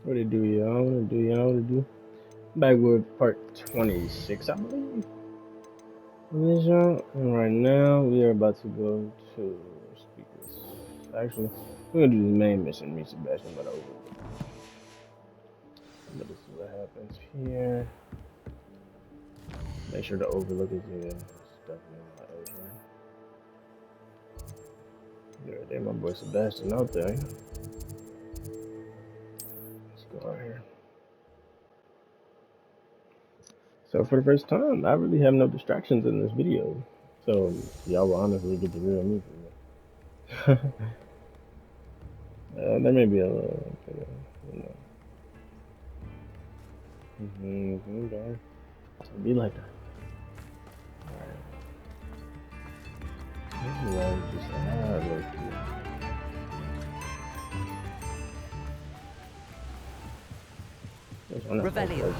What do you do, y'all? What do y'all do? Back with part 26, I believe. This y'all. And right now, we are about to go to speakers. Actually, we're gonna do the main mission. Meet Sebastian by the Overlook. But this is what happens here. Make sure the Overlook is here. It's definitely not over. There, my boy Sebastian out there. Let's go out here. So for the first time, I really have no distractions in this video. So y'all will honestly get the real me for real. There may be a little, you know. Okay. So be like that. Alright. This is why it's just look cute. Revelio.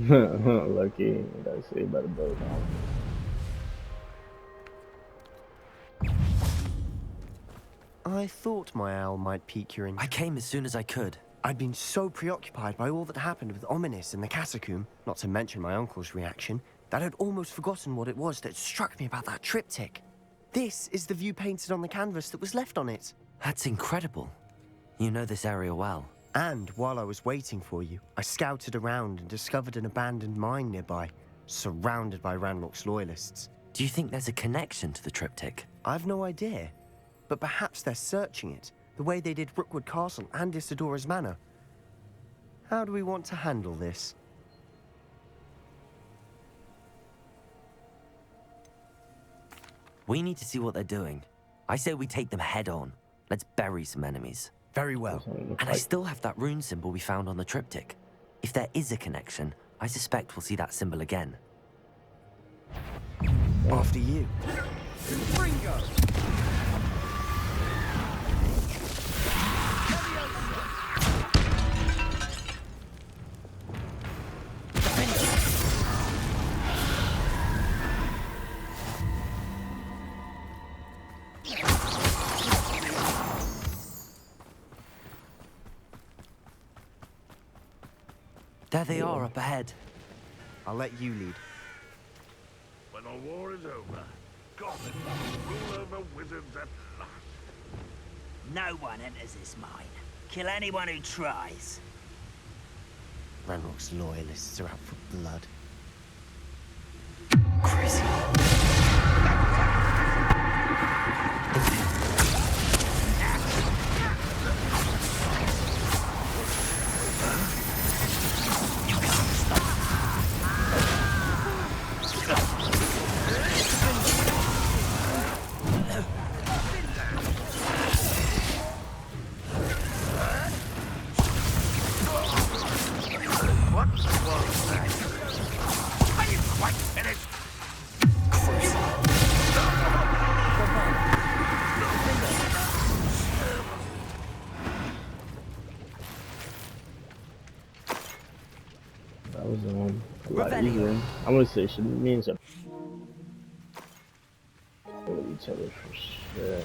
Lucky, gotta say about the boat. I thought my owl might pique your interest. I came as soon as I could. I'd been so preoccupied by all that happened with Ominous in the catacomb, not to mention my uncle's reaction, that I'd almost forgotten what it was that struck me about that triptych. This is the view painted on the canvas that was left on it. That's incredible. You know this area well. And while I was waiting for you, I scouted around and discovered an abandoned mine nearby, surrounded by Ranrock's loyalists. Do you think there's a connection to the triptych? I've no idea, but perhaps they're searching it, the way they did Rookwood Castle and Isidora's Manor. How do we want to handle this? We need to see what they're doing. I say we take them head on. Let's bury some enemies. Very well. And I still have that rune symbol we found on the triptych. If there is a connection, I suspect we'll see that symbol again. After you. Ringo! There they are up ahead. I'll let you lead. When the war is over, Gotham will rule over wizards at last. No one enters this mine. Kill anyone who tries. Ranrock's loyalists are out for blood. Crazy. That was a lot easier. I'm gonna say she means a each other for sure.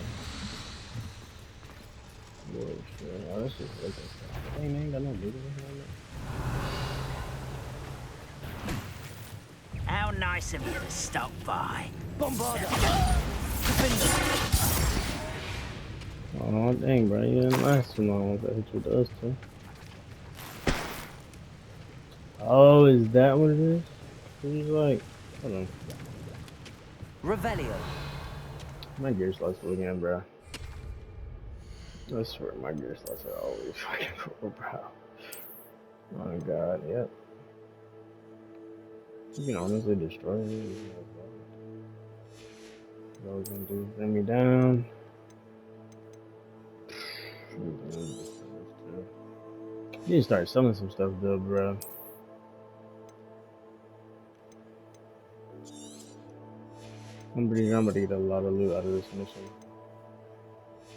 For sure. Oh, that's just looking stuff. Hey man, got no bigger than that. How nice of you to stop by. Bombarda! Oh dang, bro, you didn't last too long. I hit you with us too. Oh, is that what it is? It was like, hold on. Revelio. My gear slots full again, bro. I swear, my gear slots are always fucking full, bro. Oh my god, yep. You can honestly destroy me. What I was gonna do, bring me down. You need to start selling some stuff, though, bro. I'm pretty sure I'm about to get a lot of loot out of this mission.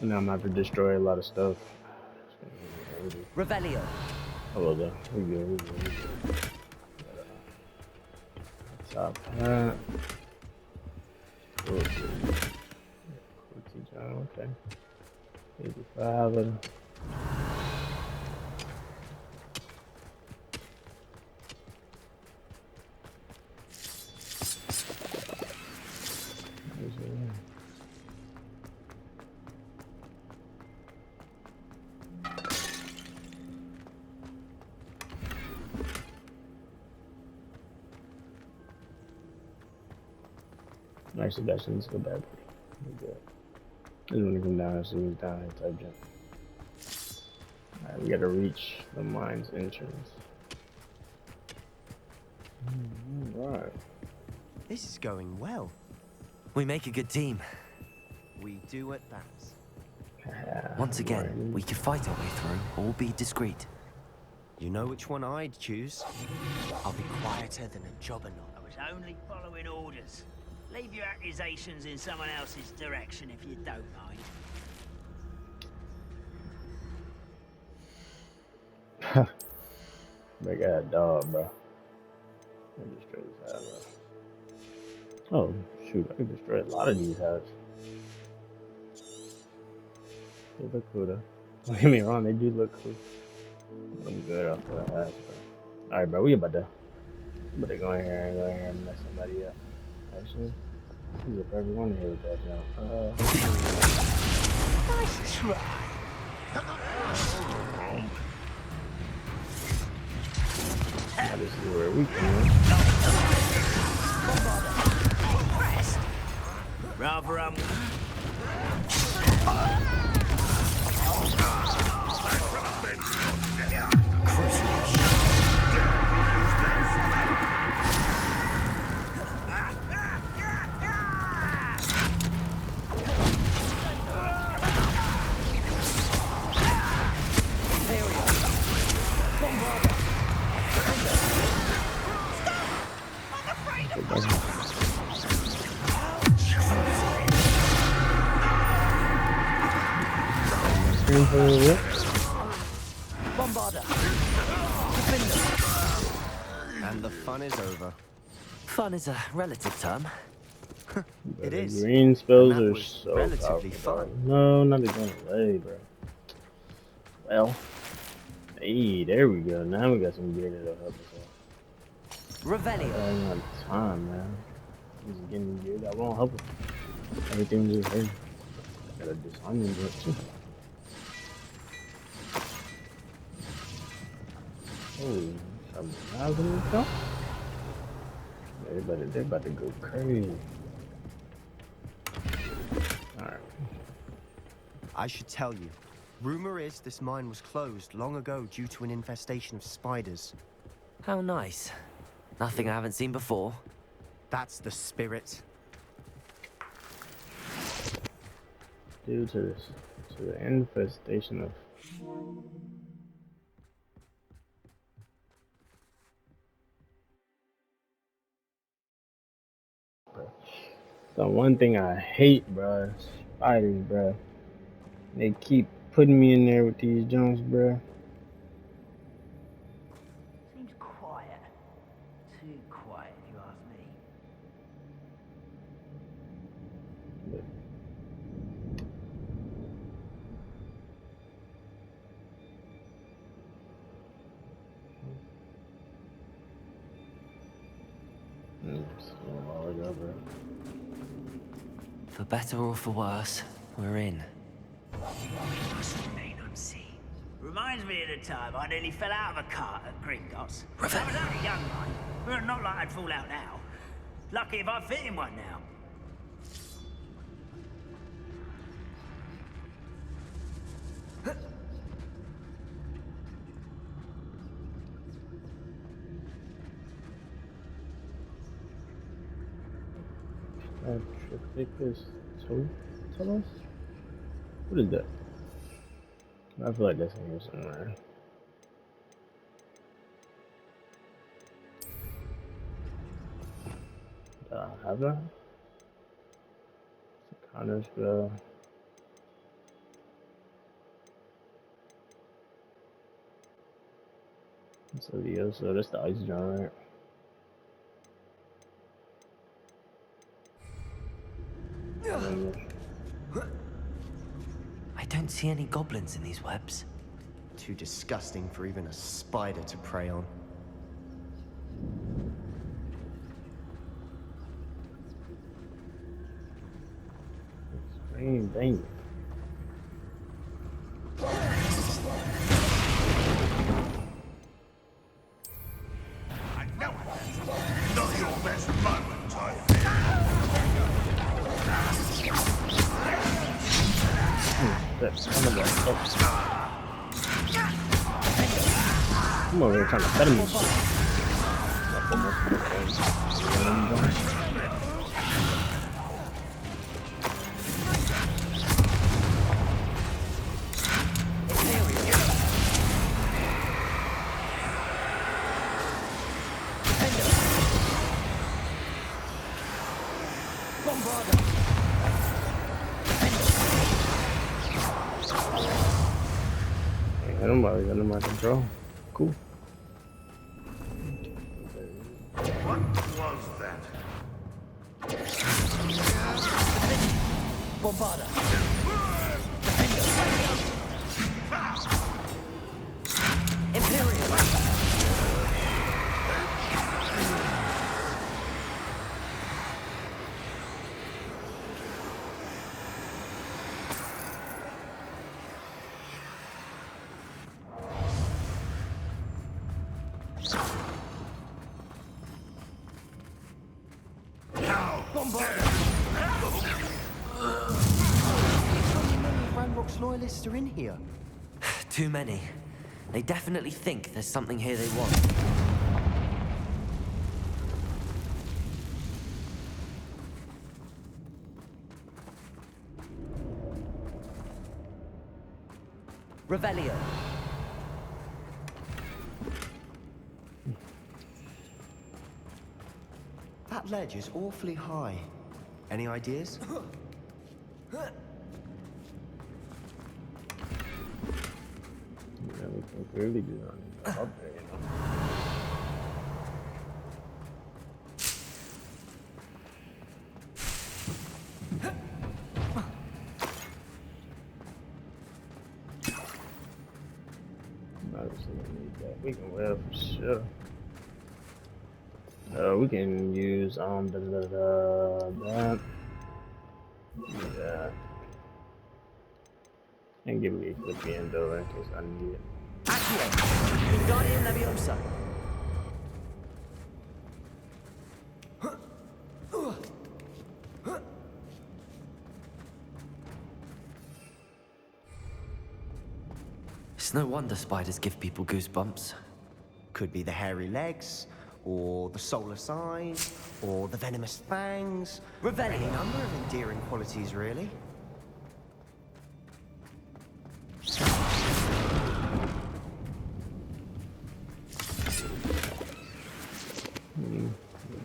And now I'm gonna have to destroy a lot of stuff. Revelio. Oh, well, we good, we good, we good. Top hat. John, okay. 85. Nice, Sebastian, let's go back. Good. This one come down as soon as down here type jump. Alright, we gotta reach the mine's entrance. Alright. This is going well. We make a good team. We do at that. Once again, we could fight our way through or be discreet. You know which one I'd choose? I'll be quieter than a jobberknoll. I was only following orders. Leave your accusations in someone else's direction if you don't mind. Big ass dog, bro. I destroyed this house, bro. Oh, shoot, I could destroy a lot of these houses. They look cool, though. Don't get me wrong, they do look cool. I'm good off of that house, bro. Alright, bro, we about to go in here and mess somebody up. Actually, this is a perfect one here with that now. Nice try. Now this is where we come in. Rather Bombarder. And the fun is over. Fun is a relative term. It is. Green spells And that are was so relatively powerful, fun. bro. No, not the gun away, bro. Well, hey, there we go. Now we got some gear that'll help us out. Revelio. I don't have time, man. He's getting gear that won't help us. Everything's just hurting. Gotta disarm him too. Oh, some housing stuff. They're about to go crazy. Alright. I should tell you. Rumor is this mine was closed long ago due to an infestation of spiders. How nice. Nothing I haven't seen before. That's the spirit. Due to the infestation of the one thing I hate, bruh, spiders, bruh. They keep putting me in there with these jumps, bruh. seems quiet. Too quiet, if you ask me. For better or for worse, we're in. We must remain unseen. Reminds me of the time I nearly fell out of a cart at Gringotts. I was only young, mind. Well, not like I'd fall out now. Lucky if I fit in one now. Trifecus Totalos? What is that? I feel like that's in here somewhere. Have I? Honors, so yeah, so that's the ice giant, right? I don't see any goblins in these webs. Too disgusting for even a spider to prey on. Extreme danger. Not your best moment, I fear. That's kind of I'm over here trying to pet him and shit. I don't bother getting my control. Cool. What was that? Bombarda. Imperial. Ranrock's loyalists are in here. Too many. They definitely think there's something here they want. Revelio. That ledge is awfully high. Any ideas? Yeah, we can clearly do that up there, you know. Obviously, we need that. We can wear for sure. We can use that. Yeah. And give me the endo in case I need it. Accio. Wingardium Leviosa. It's no wonder spiders give people goosebumps. Could be the hairy legs, or the solar signs, or the venomous fangs. Revelio. Any number of endearing qualities, really. We'll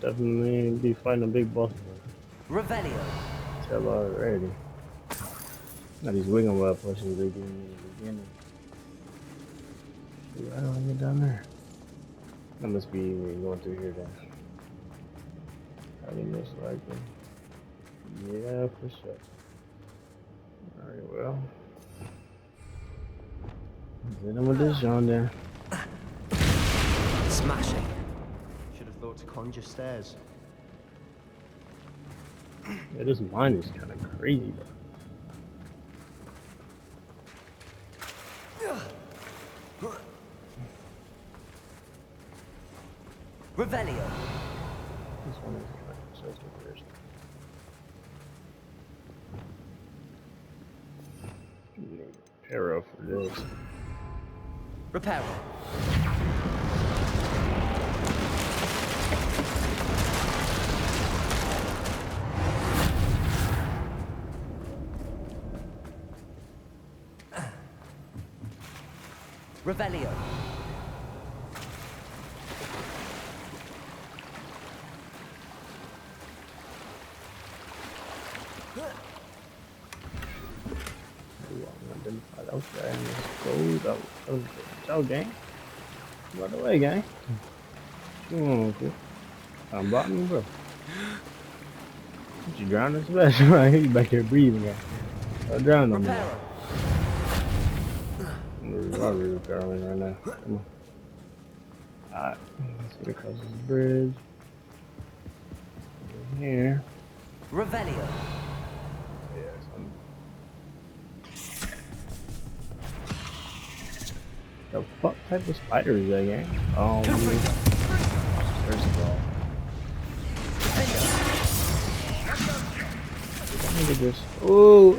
definitely be fighting a big boss. Revelio. Tell already. Now these wiggle web pushes they give me in the beginning. I don't get down there. That must be going through here then. Probably most likely. Yeah, for sure. Alright, well. Hit him with this John there. Smashing. Should have thought to conjure stairs. Yeah, this mine is kind of crazy though. Revelio. This one is kind of so first. Need Para for this. Reparo. Revelio. unidentified. Okay, let's go. Ciao, gang. By the way, gang. Come on, cool. I'm blocking me, bro. Did you drown us, Sebastian? Right, you back there breathing, guy. Don't drown no more. I'm repairing right now. Come on. Alright, let's get across this bridge. Over here. Revelio. The fuck type of spider is that, gang? First of all, look at this. Oh,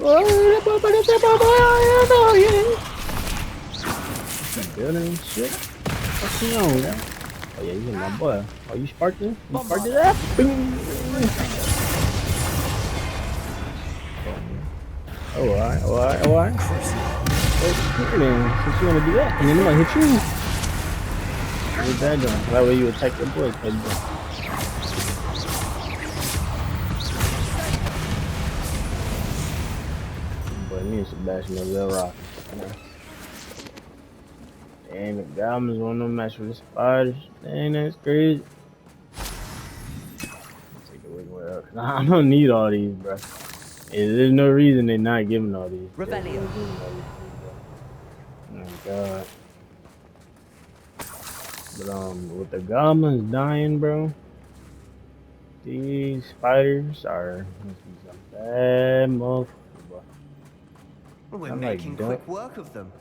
building and shit. What's going on, man? Oh yeah, you my boy. Oh, you sparked it? You sparked it up? Oh, alright. Oh, then, since you wanna do that, and then I'm gonna hit you. What's that doing? That way you attack your boy, baby. Boy, me and Sebastian are real rocky. Dang, the goblins want no match with the spiders. Dang, that's crazy. Take a look where else. Nah, I don't need all these, bro. There's no reason they're not giving all these. Rebellion. Oh my god. But with the goblins dying, bro, these spiders are must be some bad motherfuckers, bro. We're making quick work of them.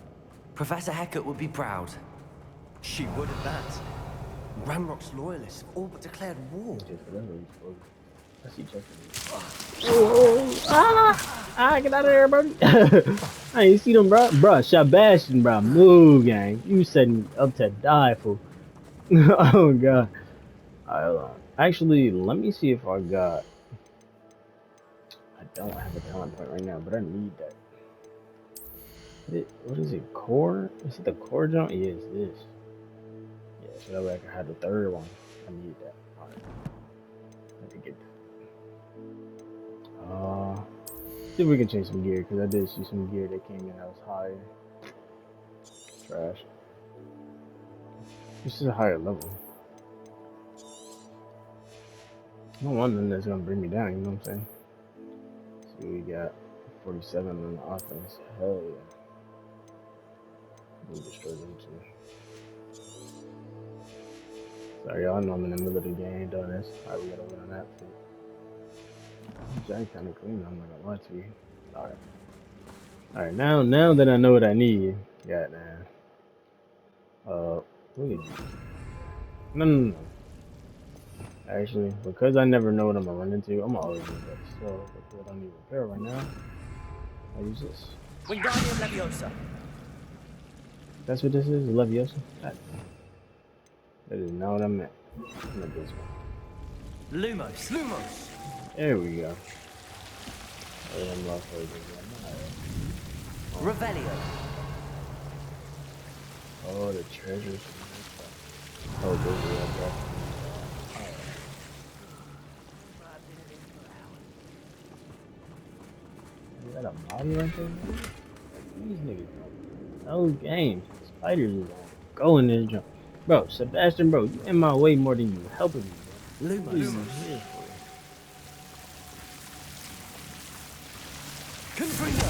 Professor Hecat would be proud. She would at that. Ranrock's loyalists have all but declared war. I see get out of there, buddy. I ain't see them, bro. Bro, Sebastian, bro, move, gang. You setting up to die, fool. Oh god. Alright, hold on. Actually, let me see if I got. I don't have a talent point right now, but I need that. What is it? Core? Is it the core jump? Yeah, it's this. Yeah, so that way I can have the third one. I need that. Alright. Let me get that. See if we can change some gear, because I did see some gear that came in that was higher. Trash. This is a higher level. I don't want nothing that's gonna bring me down, you know what I'm saying? See what we got. 47 on the offense. Hell yeah. We'll destroy them too. Sorry, y'all know I'm in the middle of the game doing this. Alright, we gotta win on that too. Jack kind of clean, I'm not gonna lie to you. Alright, now that I know what I need. Yeah, look at you. No. Actually, because I never know what I'm gonna run into, I'm always do that. So, because I don't need repair right now, I'll use this. Wingardium Leviosa. That's what this is? Leviosa? That is not what I meant. I meant this one. Lumos. There we go. Revelio. Oh, the treasures. Oh, this is okay. Is that a body right there? These niggas. Those games. Spiders is on go in this jump. Bro, Sebastian, bro, you in my way more than you helping me, bro. Lumos. Confringo.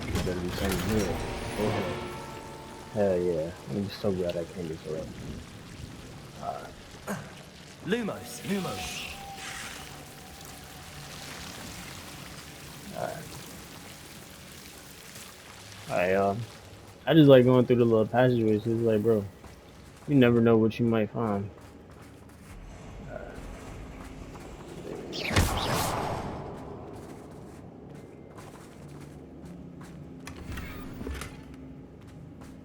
You better be saying here. Go ahead. Hell yeah. I'm so glad I came this way. Lumos. Alright, I just like going through the little passageways. It's like, bro, you never know what you might find.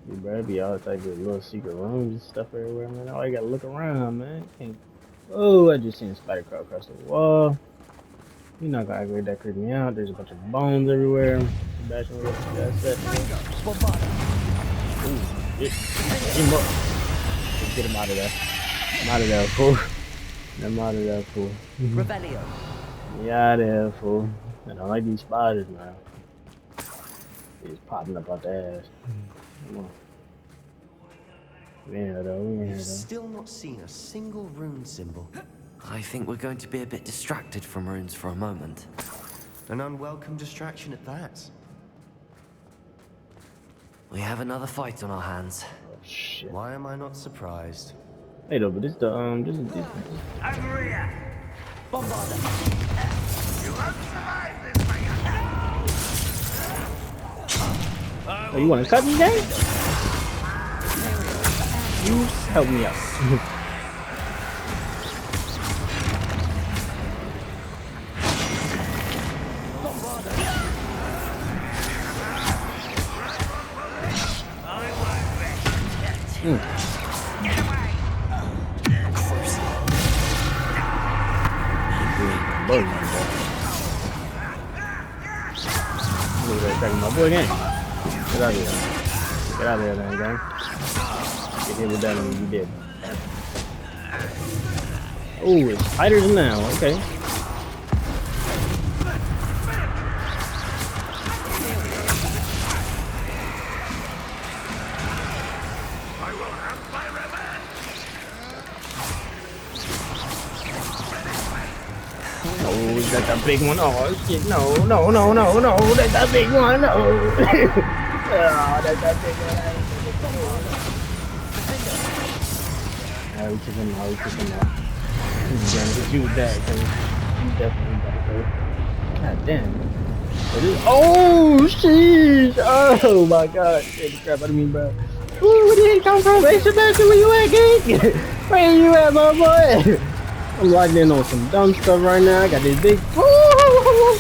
You better be all type of little secret rooms and stuff everywhere, man. Oh, I gotta look around, man. Oh, I just seen a spider crawl across the wall. You're not gonna aggravate that, creep me out. There's a bunch of bones everywhere. Sebastian, what you got set? Ooh, shit. Get him up. Get him out of there. I'm out of there, fool. I'm out of that fool. Revelio. Yeah, there, fool. I don't like these spiders, man. He's popping up out the ass. Come on. We ain't here though. We ain't We've here though. still not seen a single rune symbol. I think we're going to be a bit distracted from runes for a moment. An unwelcome distraction at that. We have another fight on our hands. Oh shit. Why am I not surprised? Hey though, but this the this. Over here! Bombarda. You won't survive this, mate. Oh, you wanna cut me, gang? You help me out. Look at that attacking my boy again. Get out of here. Get out of here, then, gang. Get hit with that and you dead. Oh, it's spiders now. Okay. I will have my revenge. Oh, is that the big one? Oh, shit. No, no, no, no, no. That's the big one. No. Oh, that's the big one. Oh, we took him out. We took him out. He's gonna shoot that. You definitely gotta go. God damn. Oh, sheesh. Oh, my God. Get the crap out of me, bro. Ooh, where did he come from? Hey, Sebastian, where you at, gang? Where you at, my boy? I'm locked in on some dumb stuff right now. I got this big. Oh,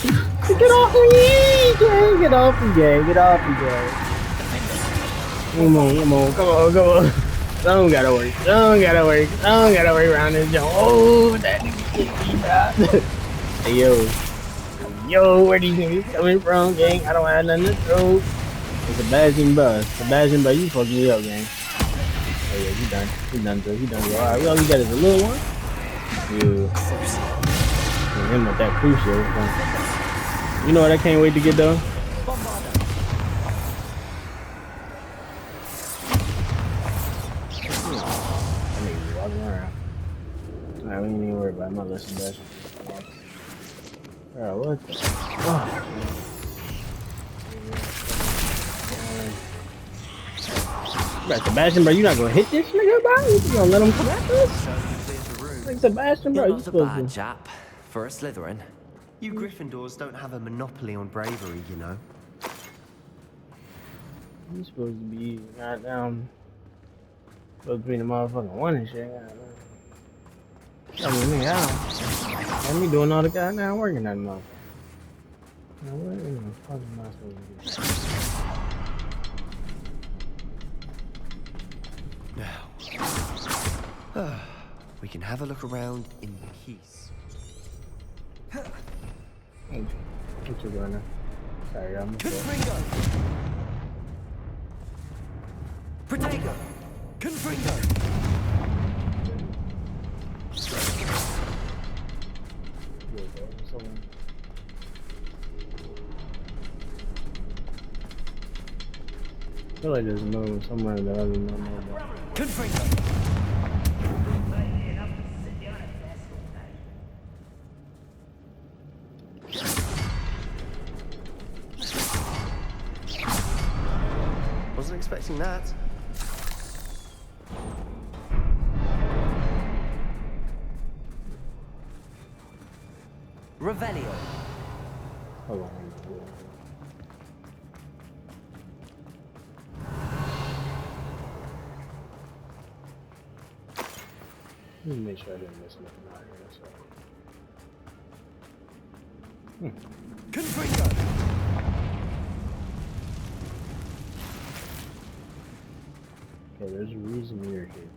get off of me, gang. Get off me, gang. Get off me, gang. Come on, come on, come on, come on. I don't gotta work. I don't gotta work. I don't gotta work around this joint. Oh, that nigga get me, bro. Hey, yo. Yo, where these niggas coming from, gang? I don't have nothing to throw. It's Sebastian, bro. Sebastian, bro, you fucking me up, gang. Oh, yeah, he done. He done, too. He done. Alright, we all we got is a little one. Yeah. Him with that crucial. You know what I can't wait to get though? I need to be walking around. Alright, we ain't even worry about my little Sebastian. Alright, what the? Oh. Bro, Sebastian, bro, you not gonna hit this nigga, bro? You gonna let him come after us? Like Sebastian, bro, You're you not a supposed bad to. chap for a Slytherin. You Gryffindors don't have a monopoly on bravery, you know. You supposed to be goddamn. Supposed to be the motherfucking one and shit. I mean, nigga, I don't. Me doing all the goddamn work in that motherfucker. Now, what in the fuck am I supposed to do? Now, we can have a look around in peace. What you doing now? Sorry, I'm Confringo! Protego! Confringo! I feel like there's another one somewhere that I don't know about. Confringo! Wasn't expecting that. Revelio! Hold on. Let me make sure I didn't miss nothing out here. So. Confringo! Okay, there's a reason you're here.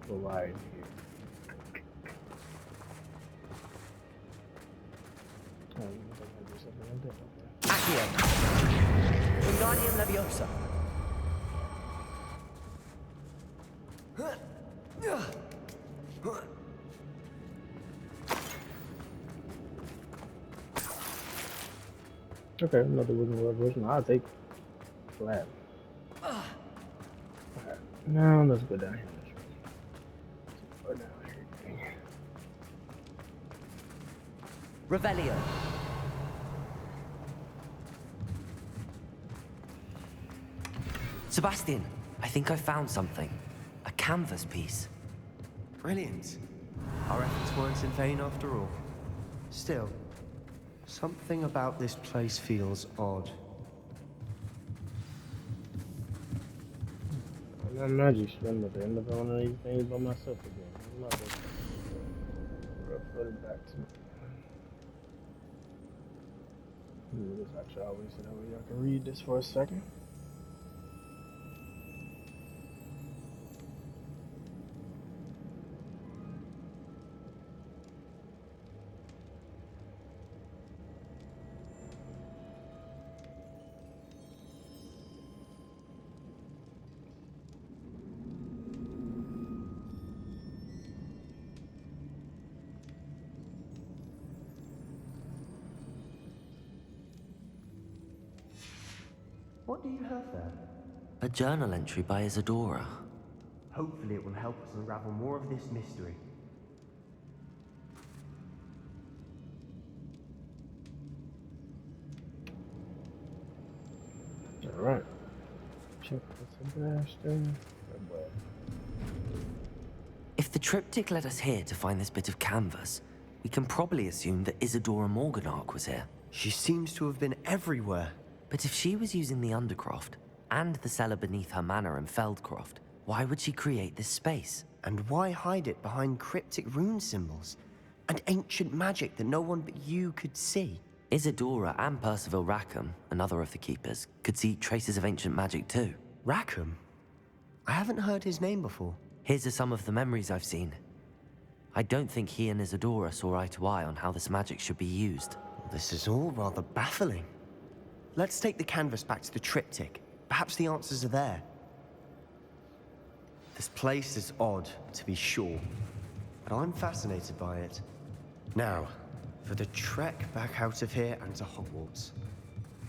For why you're here. Oh, you don't have to do something like that. Accio! Wingardium Leviosa! Okay, another wooden world version. I'll take flat. Okay, now let's go down here. Go down here. Revelio. Sebastian, I think I found something. A canvas piece. Brilliant. Our efforts weren't in vain after all. Still, something about this place feels odd. I'm not magic stream at the end of one of these things by myself again. I'm not gonna refer it back to me. This actually always so that way y'all can read this for a second. What do you have there? A journal entry by Isadora. Hopefully it will help us unravel more of this mystery. Alright. Check the Sebastian. Oh boy. If the triptych led us here to find this bit of canvas, we can probably assume that Isadora Morganach was here. She seems to have been everywhere. But if she was using the Undercroft, and the cellar beneath her manor in Feldcroft, why would she create this space? And why hide it behind cryptic rune symbols? And ancient magic that no one but you could see? Isadora and Percival Rackham, another of the Keepers, could see traces of ancient magic too. Rackham? I haven't heard his name before. Here's some of the memories I've seen. I don't think he and Isadora saw eye to eye on how this magic should be used. This is all rather baffling. Let's take the canvas back to the triptych. Perhaps the answers are there. This place is odd, to be sure, but I'm fascinated by it. Now, for the trek back out of here and to Hogwarts.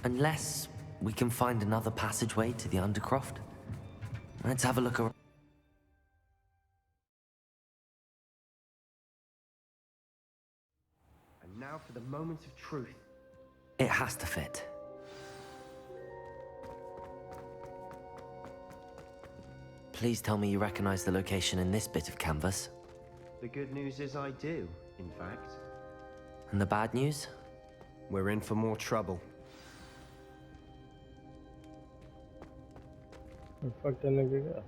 Unless we can find another passageway to the Undercroft. Let's have a look around. And now for the moment of truth. It has to fit. Please tell me you recognize the location in this bit of canvas. The good news is I do, in fact. And the bad news? We're in for more trouble. Where the fuck that nigga go?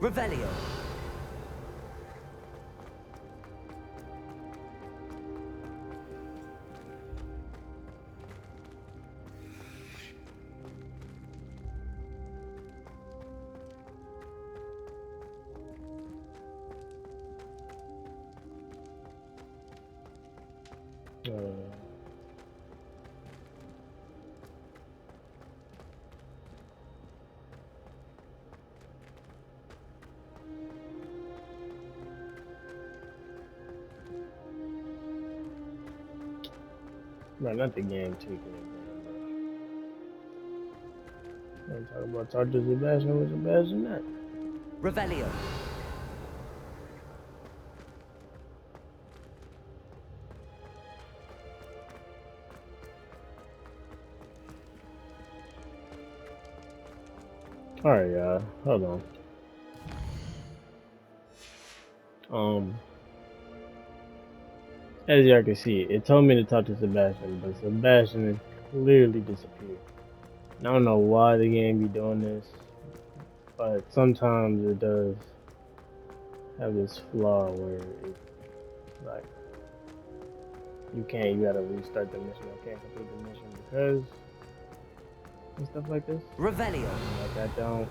Revelio. Right, not the game taking it. I'm talking about talk to Sebastian with Sebastian that. Revelio. Alright, y'all. Hold on. As y'all can see, it told me to talk to Sebastian, but Sebastian clearly disappeared. And I don't know why the game be doing this, but sometimes it does have this flaw where it, like, you gotta restart the mission. I can't complete the mission because and stuff like this. Revelio. Like, I don't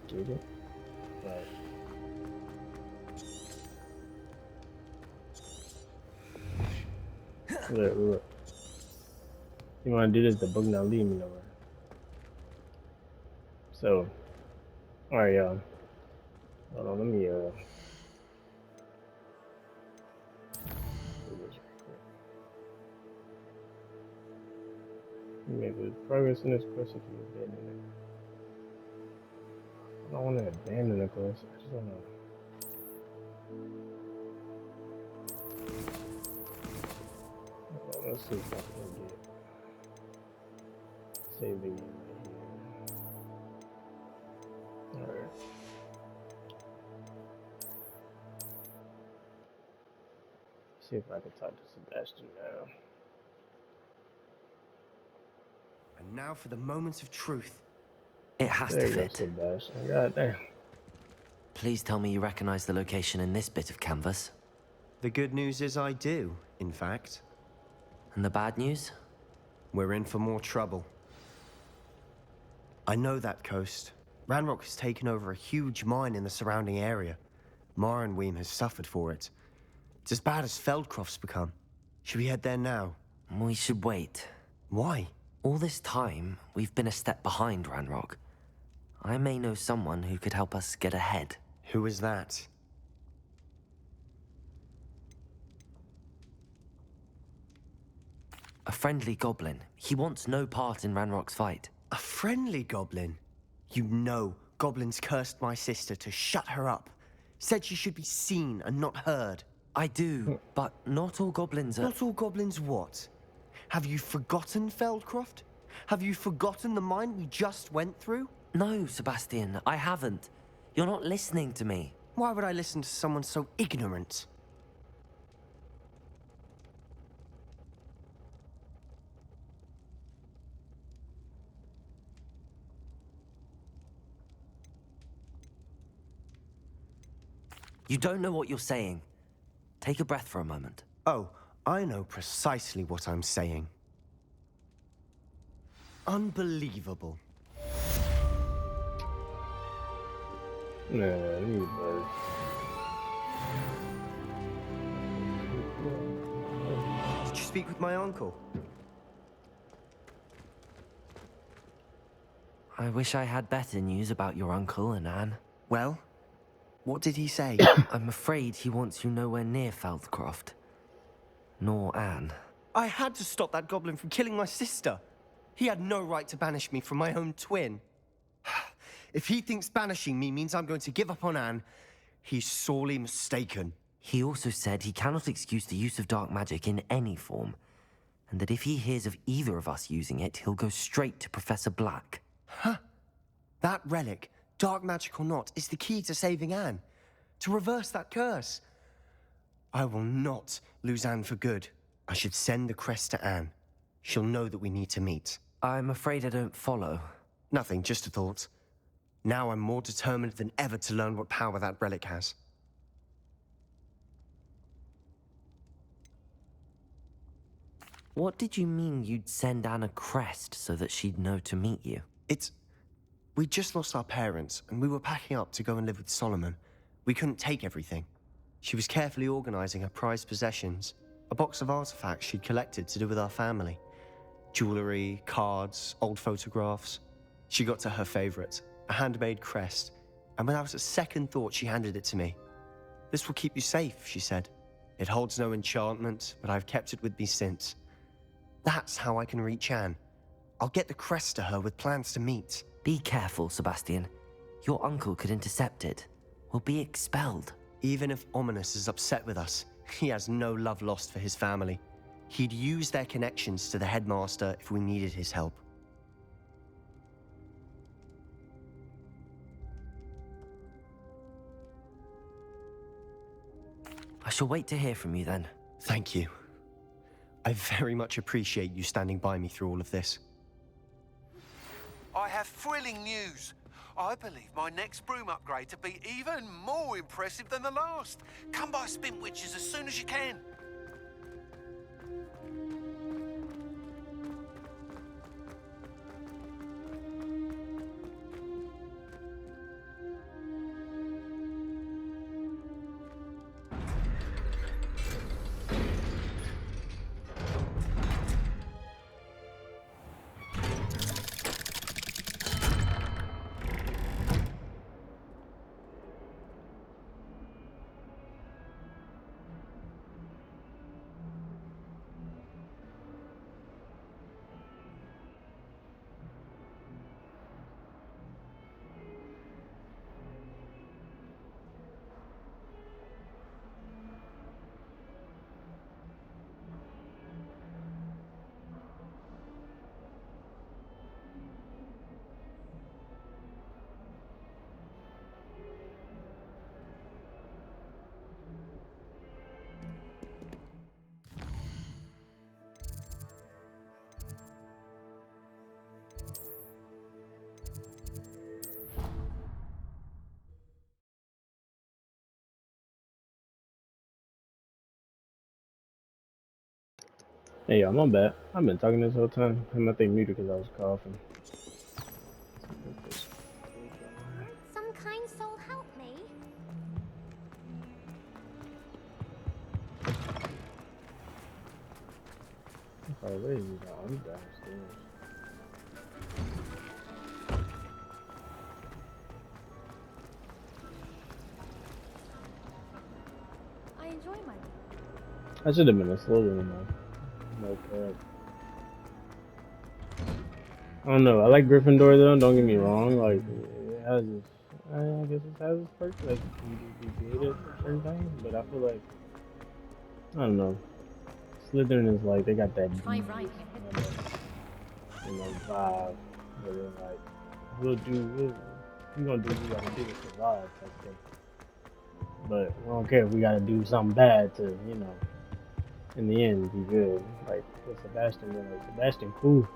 get it, but look. You wanna do this, the book not lead me nowhere. So, alright, y'all. Hold on, let me You make good progress in this quest if you abandon it. I don't want to abandon the quest. I just want to. Let's see if I can get save the game right here. Alright. See if I can talk to Sebastian now. And now for the moments of truth. It has There to you go, fit. Sebastian. God damn. Please tell me you recognize the location in this bit of canvas. The good news is I do, in fact. And the bad news? We're in for more trouble. I know that coast. Ranrock has taken over a huge mine in the surrounding area. Marenweem has suffered for it. It's as bad as Feldcroft's become. Should we head there now? We should wait. Why? All this time, we've been a step behind Ranrock. I may know someone who could help us get ahead. Who is that? A friendly goblin. He wants no part in Ranrock's fight. A friendly goblin? You know goblins cursed my sister to shut her up. Said she should be seen and not heard. I do, but not all goblins are... Not all goblins what? Have you forgotten Feldcroft? Have you forgotten the mine we just went through? No, Sebastian, I haven't. You're not listening to me. Why would I listen to someone so ignorant? You don't know what you're saying. Take a breath for a moment. Oh, I know precisely what I'm saying. Unbelievable. Nah, you buddy. Did you speak with my uncle? I wish I had better news about your uncle and Anne. Well, what did he say? I'm afraid he wants you nowhere near Feldcroft. Nor Anne. I had to stop that goblin from killing my sister. He had no right to banish me from my own twin. If he thinks banishing me means I'm going to give up on Anne, he's sorely mistaken. He also said he cannot excuse the use of dark magic in any form, and that if he hears of either of us using it, he'll go straight to Professor Black. Huh? That relic, dark magic or not, is the key to saving Anne. To reverse that curse. I will not lose Anne for good. I should send the crest to Anne. She'll know that we need to meet. I'm afraid I don't follow. Nothing, just a thought. Now I'm more determined than ever to learn what power that relic has. What did you mean you'd send Anne a crest so that she'd know to meet you? We just lost our parents, and we were packing up to go and live with Solomon. We couldn't take everything. She was carefully organizing her prized possessions, a box of artifacts she'd collected to do with our family. Jewelry, cards, old photographs. She got to her favorite, a handmade crest, and without a second thought, she handed it to me. "This will keep you safe," she said. "It holds no enchantment, but I've kept it with me since. That's how I can reach Anne. I'll get the crest to her with plans to meet." Be careful, Sebastian. Your uncle could intercept it. We'll be expelled. Even if Ominous is upset with us, he has no love lost for his family. He'd use their connections to the headmaster if we needed his help. I shall wait to hear from you then. Thank you. I very much appreciate you standing by me through all of this. I have thrilling news. I believe my next broom upgrade to be even more impressive than the last. Come by Spintwitches as soon as you can. Hey, y'all, my bad. I've been talking this whole time. I'm, I think, muted because I was coughing. Some kind soul help me. Oh, where is he? Oh, he's downstairs. I enjoy my I should have been a slower than that. No cap. I don't know. I like Gryffindor though. Don't get me wrong. Like it has its, I guess it has its perks. Like you can be good at certain things, but I feel like I don't know. Slytherin is like they got that try devious writing kind of vibe, where they're like we gonna do what we gotta do to survive type thing. But we don't care if we gotta do something bad to in the end be good. Like with Sebastian, like Sebastian, cool.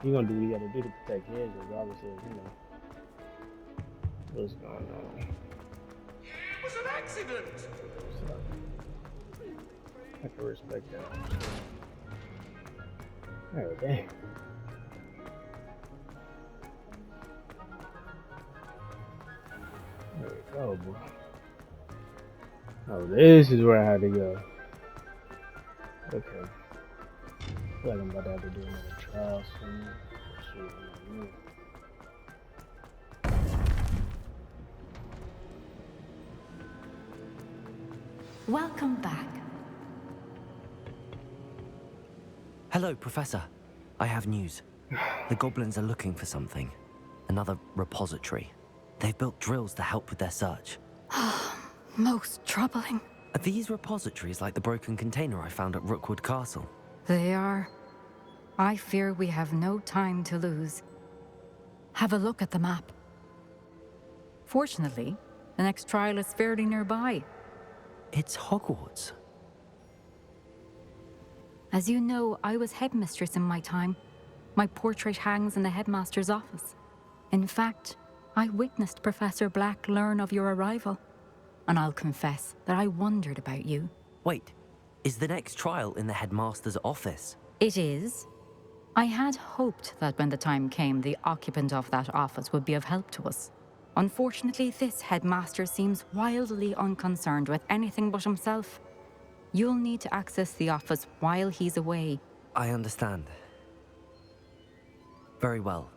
He gonna do what he gotta do to protect his, regardless of what's going on. It was an accident! So I can respect that. Oh dang. There we go, boy. Oh, this is where I had to go. Okay. I feel like I'm about to have to do another trial soon. Shoot, I'm not Welcome back. Hello, Professor. I have news. The goblins are looking for something. Another repository. They've built drills to help with their search. Most troubling. Are these repositories like the broken container I found at Rookwood Castle? They are. I fear we have no time to lose. Have a look at the map. Fortunately, the next trial is fairly nearby. It's Hogwarts. As you know, I was headmistress in my time. My portrait hangs in the headmaster's office. In fact, I witnessed Professor Black learn of your arrival. And I'll confess that I wondered about you. Wait, is the next trial in the headmaster's office? It is. I had hoped that when the time came, the occupant of that office would be of help to us. Unfortunately, this headmaster seems wildly unconcerned with anything but himself. You'll need to access the office while he's away. I understand. Very well.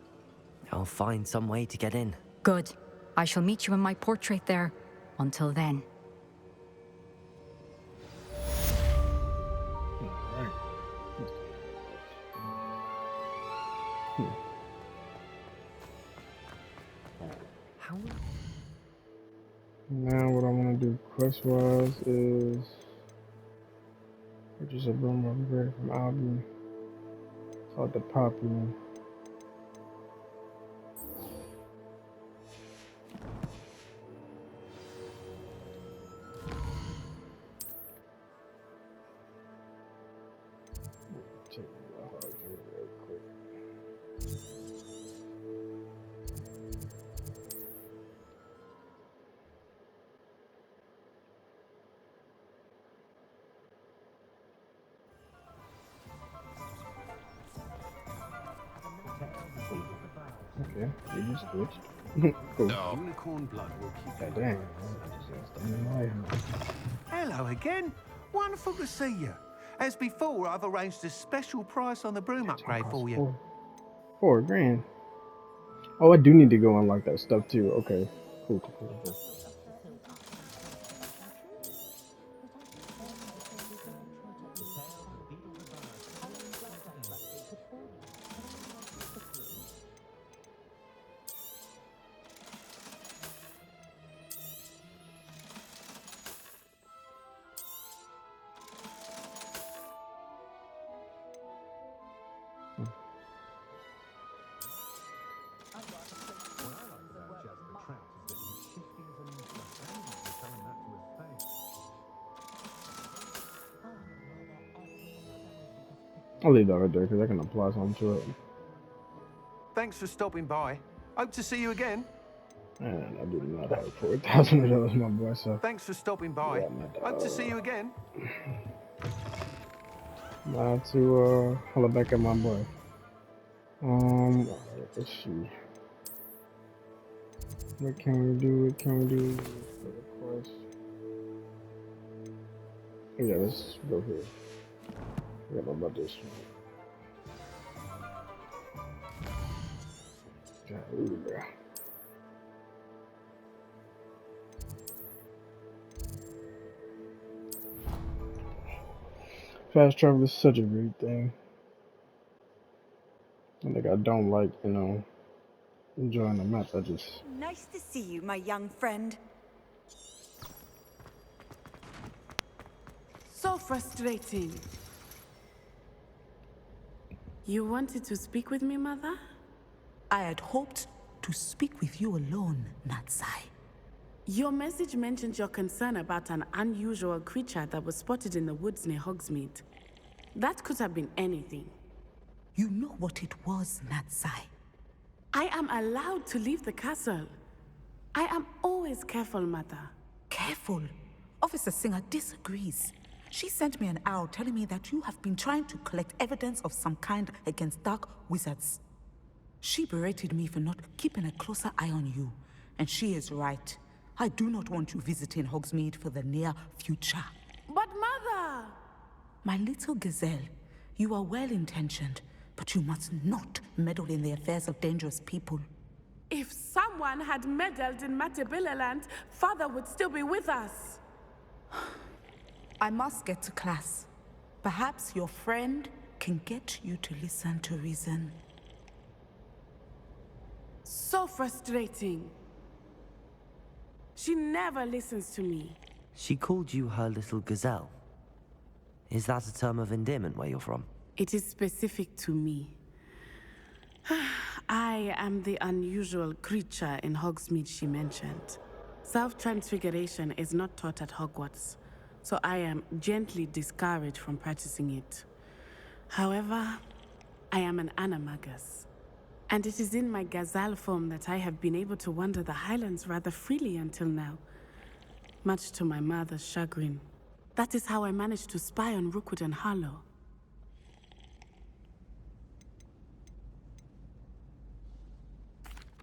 I'll find some way to get in. Good. I shall meet you in my portrait there. Until then. Alright. How? Now what I want to do quest-wise is purchase a broom upgrade from Albion. Called the Poppy one. Check the hard here real quick. Okay, you just switched. Cool. No. Unicorn blood will keep God dang, I just stand in my house. Hello again. Wonderful to see you. As before, I've arranged a special price on the broom upgrade for you. $4 grand. Oh, I do need to go unlock that stuff too. Okay, cool. I'll leave that right there because I can apply something to it. Thanks for stopping by. Hope to see you again. And I do not have $4,000, my boy. So Thanks for stopping by. yeah, my dog. Hope to see you again. Now to holler back at my boy. Let's see. What can we do? What can we do for the quest? Yeah, let's go here. Forgot about this one. Yeah. Fast travel is such a great thing. I think I don't like, enjoying the map. I just Nice to see you, my young friend. So frustrating. You wanted to speak with me, Mother? I had hoped to speak with you alone, Natsai. Your message mentioned your concern about an unusual creature that was spotted in the woods near Hogsmeade. That could have been anything. You know what it was, Natsai. I am allowed to leave the castle. I am always careful, Mother. Careful? Officer Singer disagrees. She sent me an owl telling me that you have been trying to collect evidence of some kind against dark wizards. She berated me for not keeping a closer eye on you, and she is right. I do not want you visiting Hogsmeade for the near future. But Mother! My little gazelle, you are well-intentioned, but you must not meddle in the affairs of dangerous people. If someone had meddled in Matabillaland, Father would still be with us. I must get to class. Perhaps your friend can get you to listen to reason. So frustrating. She never listens to me. She called you her little gazelle. Is that a term of endearment where you're from? It is specific to me. I am the unusual creature in Hogsmeade she mentioned. Self-transfiguration is not taught at Hogwarts, so I am gently discouraged from practicing it. However, I am an animagus, and it is in my gazelle form that I have been able to wander the Highlands rather freely until now, much to my mother's chagrin. That is how I managed to spy on Rookwood and Harlow.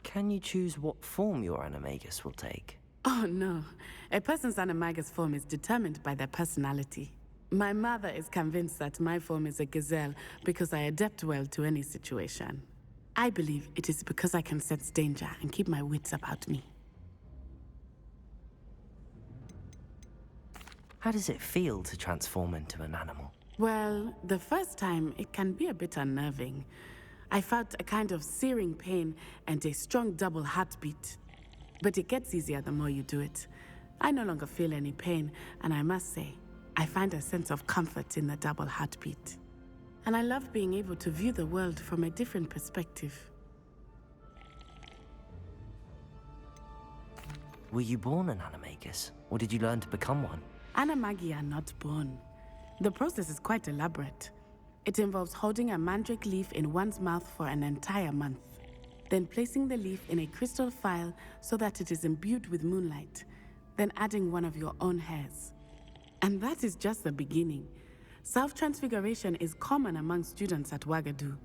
Can you choose what form your animagus will take? Oh no, a person's animagus form is determined by their personality. My mother is convinced that my form is a gazelle because I adapt well to any situation. I believe it is because I can sense danger and keep my wits about me. How does it feel to transform into an animal? Well, the first time it can be a bit unnerving. I felt a kind of searing pain and a strong double heartbeat. But it gets easier the more you do it. I no longer feel any pain, and I must say, I find a sense of comfort in the double heartbeat. And I love being able to view the world from a different perspective. Were you born an animagus, or did you learn to become one? Animagi are not born. The process is quite elaborate. It involves holding a mandrake leaf in one's mouth for an entire month, then placing the leaf in a crystal phial so that it is imbued with moonlight, then adding one of your own hairs. And that is just the beginning. Self-transfiguration is common among students at Wagadu,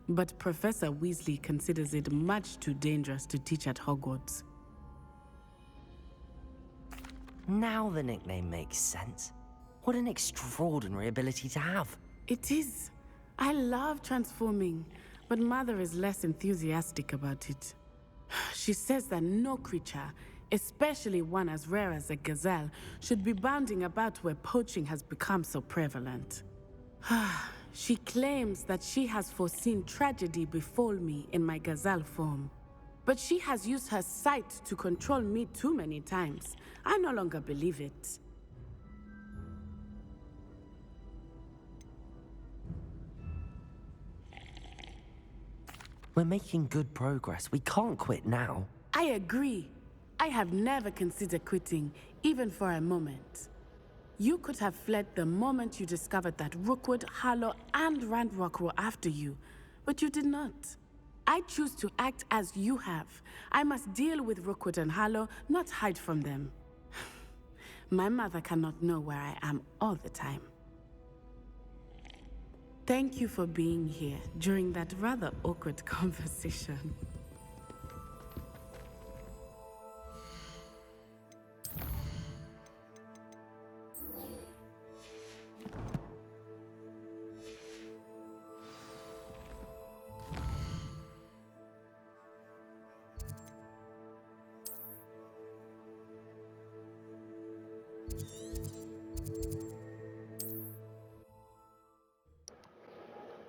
but Professor Weasley considers it much too dangerous to teach at Hogwarts. Now the nickname makes sense. What an extraordinary ability to have. It is. I love transforming, but Mother is less enthusiastic about it. She says that no creature, especially one as rare as a gazelle, should be bounding about where poaching has become so prevalent. She claims that she has foreseen tragedy befall me in my gazelle form. But she has used her sight to control me too many times. I no longer believe it. We're making good progress. We can't quit now. I agree. I have never considered quitting, even for a moment. You could have fled the moment you discovered that Rookwood, Harlow, and Randrock were after you, but you did not. I choose to act as you have. I must deal with Rookwood and Harlow, not hide from them. My mother cannot know where I am all the time. Thank you for being here during that rather awkward conversation.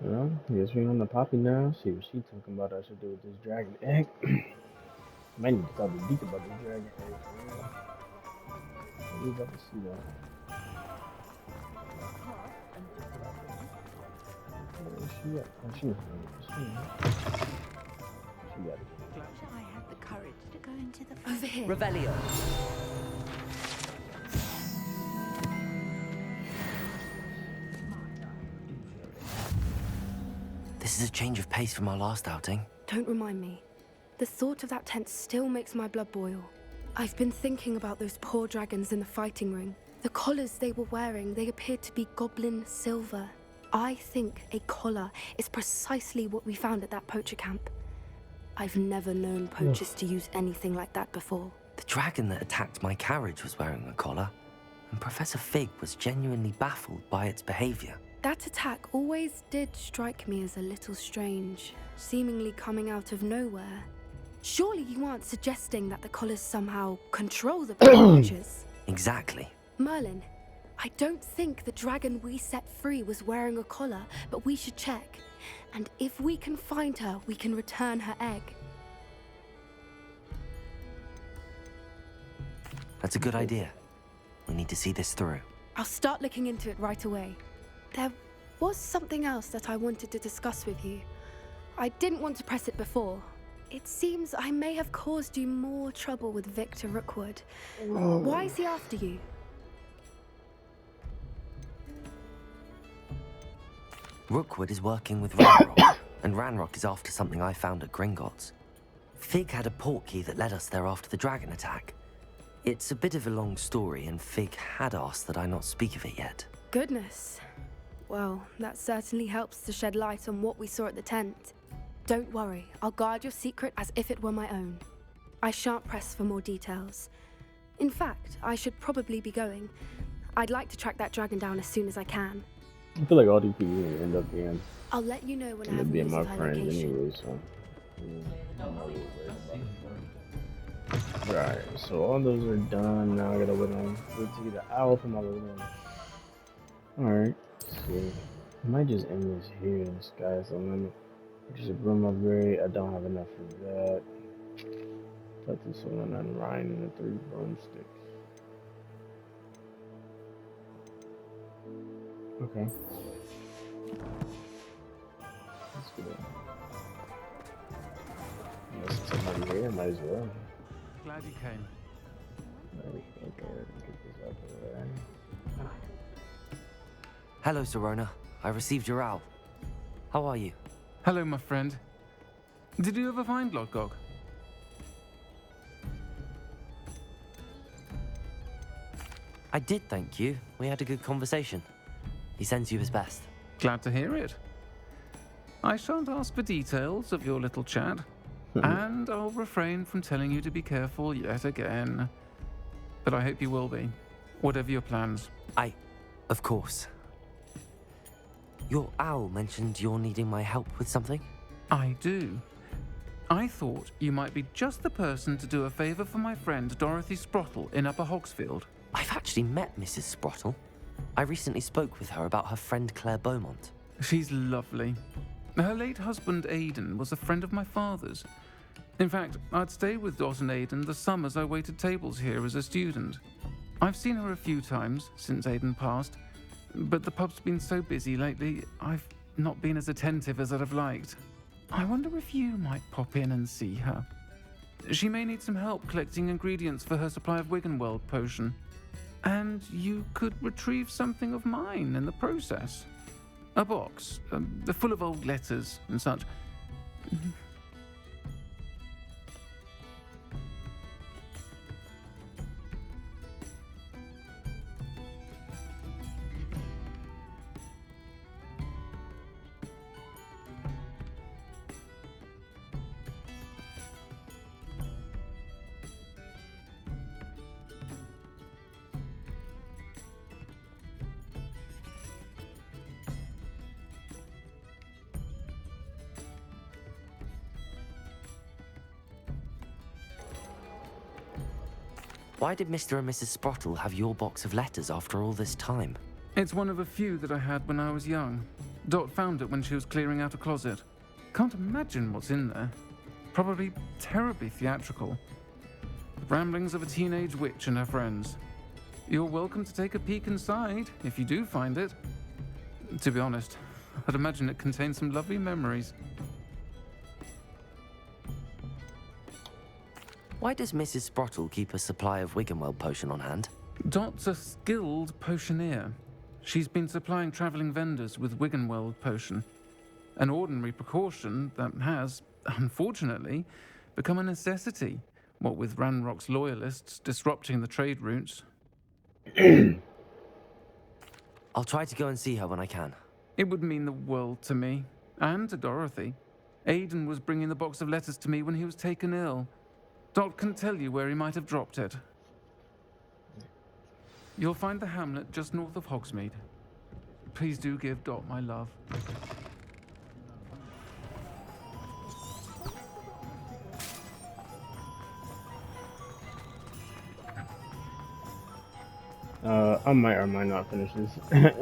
Well, I guess we're on the Poppy now. See what she talking about I should do with this dragon egg. Might need to talk to Deke about this dragon egg for real. We about to see that. Where is she at? Oh, she's she got it. I had the courage to go into the Over here. Revelio. This is a change of pace from our last outing. Don't remind me. The thought of that tent still makes my blood boil. I've been thinking about those poor dragons in the fighting ring. The collars they were wearing, they appeared to be goblin silver. I think a collar is precisely what we found at that poacher camp. I've never known poachers to use anything like that before. The dragon that attacked my carriage was wearing a collar, and Professor Fig was genuinely baffled by its behavior. That attack always did strike me as a little strange, seemingly coming out of nowhere. Surely you aren't suggesting that the collars somehow control the poachers? Exactly. Merlin, I don't think the dragon we set free was wearing a collar, but we should check. And if we can find her, we can return her egg. That's a good idea. We need to see this through. I'll start looking into it right away. There was something else that I wanted to discuss with you. I didn't want to press it before. It seems I may have caused you more trouble with Victor Rookwood. Why is he after you? Rookwood is working with Ranrock, and Ranrock is after something I found at Gringotts. Fig had a portkey that led us there after the dragon attack. It's a bit of a long story, and Fig had asked that I not speak of it yet. Goodness. Well, that certainly helps to shed light on what we saw at the tent. Don't worry, I'll guard your secret as if it were my own. I shan't press for more details. In fact, I should probably be going. I'd like to track that dragon down as soon as I can. I feel like all these people end up being I'll let you know when I end have up being news my of her friends location. anyway, so I'm not really worried about it. Alright, so all those are done. Now I gotta wait to get an owl from my little one. Alright, let's see. I might just end this here. The sky is the limit. Just a broom upgrade. I don't have enough for that. Put this one on Ryan and the 3 broomsticks. Okay. Let's go. Unless it's somebody here, might as well. Glad you came. Okay, get this out of the way. Hello, Serona. I received your owl. How are you? Hello, my friend. Did you ever find Lodgok? I did, thank you. We had a good conversation. He sends you his best. Glad to hear it. I shan't ask for details of your little chat, and I'll refrain from telling you to be careful yet again. But I hope you will be, whatever your plans. Of course. Your owl mentioned you're needing my help with something? I do. I thought you might be just the person to do a favor for my friend Dorothy Sprottle in Upper Hogsfield. I've actually met Mrs. Sprottle. I recently spoke with her about her friend Claire Beaumont. She's lovely. Her late husband Aidan was a friend of my father's. In fact, I'd stayed with Dot and Aidan the summers I waited tables here as a student. I've seen her a few times since Aidan passed, but the pub's been so busy lately, I've not been as attentive as I'd have liked. I wonder if you might pop in and see her. She may need some help collecting ingredients for her supply of Wiggenweld potion. And you could retrieve something of mine in the process. A box, full of old letters and such. Why did Mr. and Mrs. Sprottle have your box of letters after all this time? It's one of a few that I had when I was young. Dot found it when she was clearing out a closet. Can't imagine what's in there. Probably terribly theatrical. The ramblings of a teenage witch and her friends. You're welcome to take a peek inside, if you do find it. To be honest, I'd imagine it contains some lovely memories. Why does Mrs. Sprottle keep a supply of Wiggenweld potion on hand? Dot's a skilled potioneer. She's been supplying traveling vendors with Wiggenweld potion. An ordinary precaution that has, unfortunately, become a necessity, what with Ranrock's loyalists disrupting the trade routes. I'll try to go and see her when I can. It would mean the world to me, and to Dorothy. Aidan was bringing the box of letters to me when he was taken ill. Dot can tell you where he might have dropped it. You'll find the hamlet just north of Hogsmeade. Please do give Dot my love. I might or might not finish this in this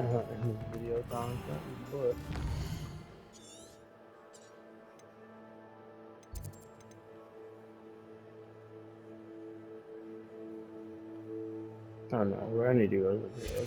video content, but I don't know where I need to go to the video.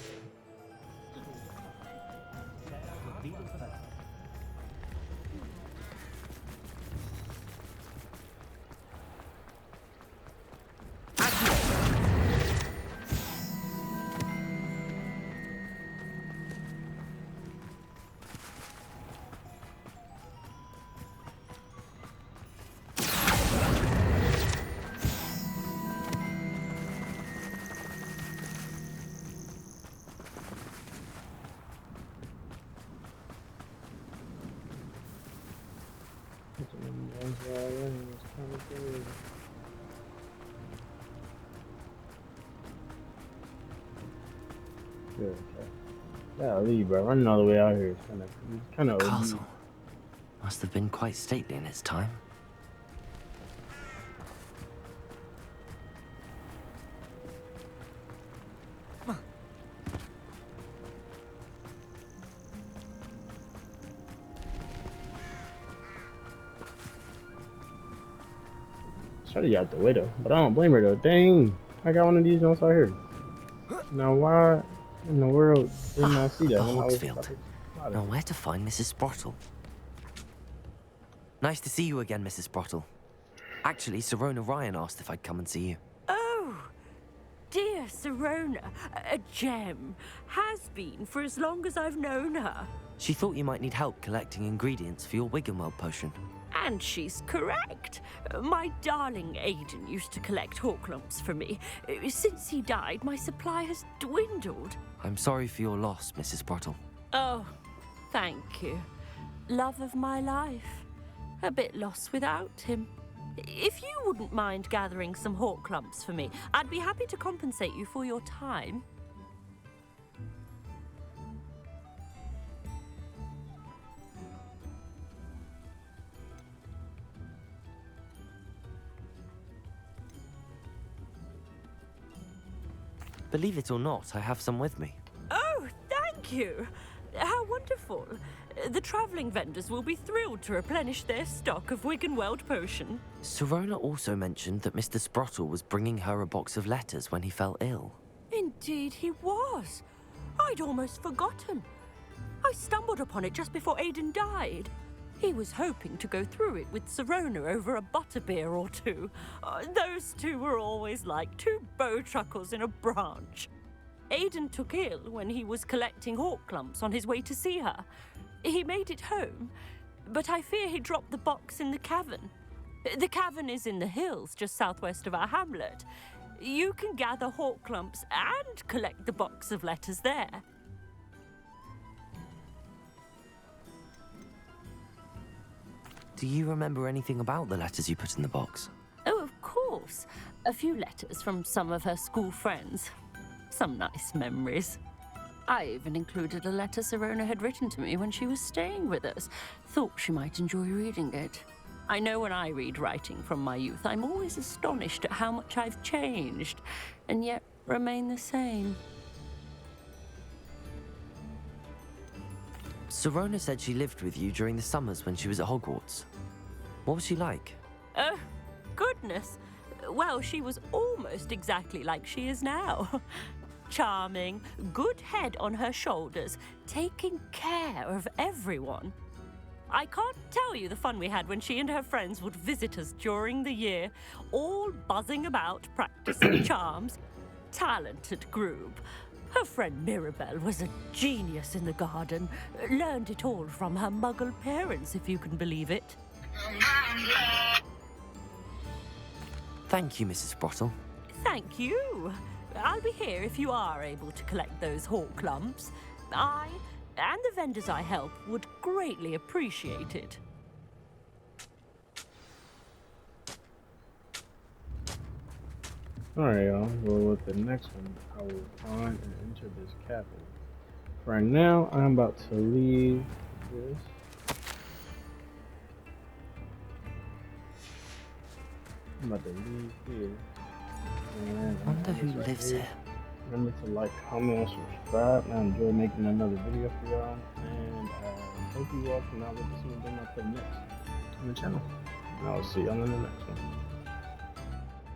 Golly, bro, running all the way out here is kind of Castle must have been quite stately in its time. Try to get out the way though, but I don't blame her though. Dang, I got one of these ones out here. Now why in the world didn't I see that? The Hogsfield. Now where to find Mrs. Sprottle? Nice to see you again, Mrs. Sprottle. Actually, Sirona Ryan asked if I'd come and see you. Oh, dear Sirona, a gem. Has been for as long as I've known her. She thought you might need help collecting ingredients for your Wiggenweld potion. And she's correct. My darling Aidan used to collect Horklumps for me. Since he died, my supply has dwindled. I'm sorry for your loss, Mrs. Sprottle. Oh, thank you. Love of my life. A bit lost without him. If you wouldn't mind gathering some Horklumps for me, I'd be happy to compensate you for your time. Believe it or not, I have some with me. Oh, thank you. How wonderful. The travelling vendors will be thrilled to replenish their stock of Wiggenweld potion. Sirona also mentioned that Mr. Sprottle was bringing her a box of letters when he fell ill. Indeed he was. I'd almost forgotten. I stumbled upon it just before Aidan died. He was hoping to go through it with Sirona over a butterbeer or two. Those two were always like two bowtruckles in a branch. Aidan took ill when he was collecting Horklumps on his way to see her. He made it home, but I fear he dropped the box in the cavern. The cavern is in the hills just southwest of our hamlet. You can gather Horklumps and collect the box of letters there. Do you remember anything about the letters you put in the box? Oh, of course. A few letters from some of her school friends. Some nice memories. I even included a letter Sirona had written to me when she was staying with us. Thought she might enjoy reading it. I know when I read writing from my youth, I'm always astonished at how much I've changed, and yet remain the same. Serona said she lived with you during the summers when she was at Hogwarts. What was she like? Oh, goodness. Well, she was almost exactly like she is now. Charming, good head on her shoulders, taking care of everyone. I can't tell you the fun we had when she and her friends would visit us during the year, all buzzing about, practicing charms. Talented group. Her friend Mirabelle was a genius in the garden. Learned it all from her muggle parents, if you can believe it. Thank you, Mrs. Sprottle. Thank you. I'll be here if you are able to collect those hawk lumps. I and the vendors I help would greatly appreciate it. Alright, y'all. Well, with the next one, I will find and enter this cabin. Right now, I'm about to leave this. I'm about to leave here. And I wonder who lives here. Remember to like, comment, and subscribe. I enjoy making another video for y'all. And I hope you all can now look to see what I put next on the channel. And I'll see y'all in the next one.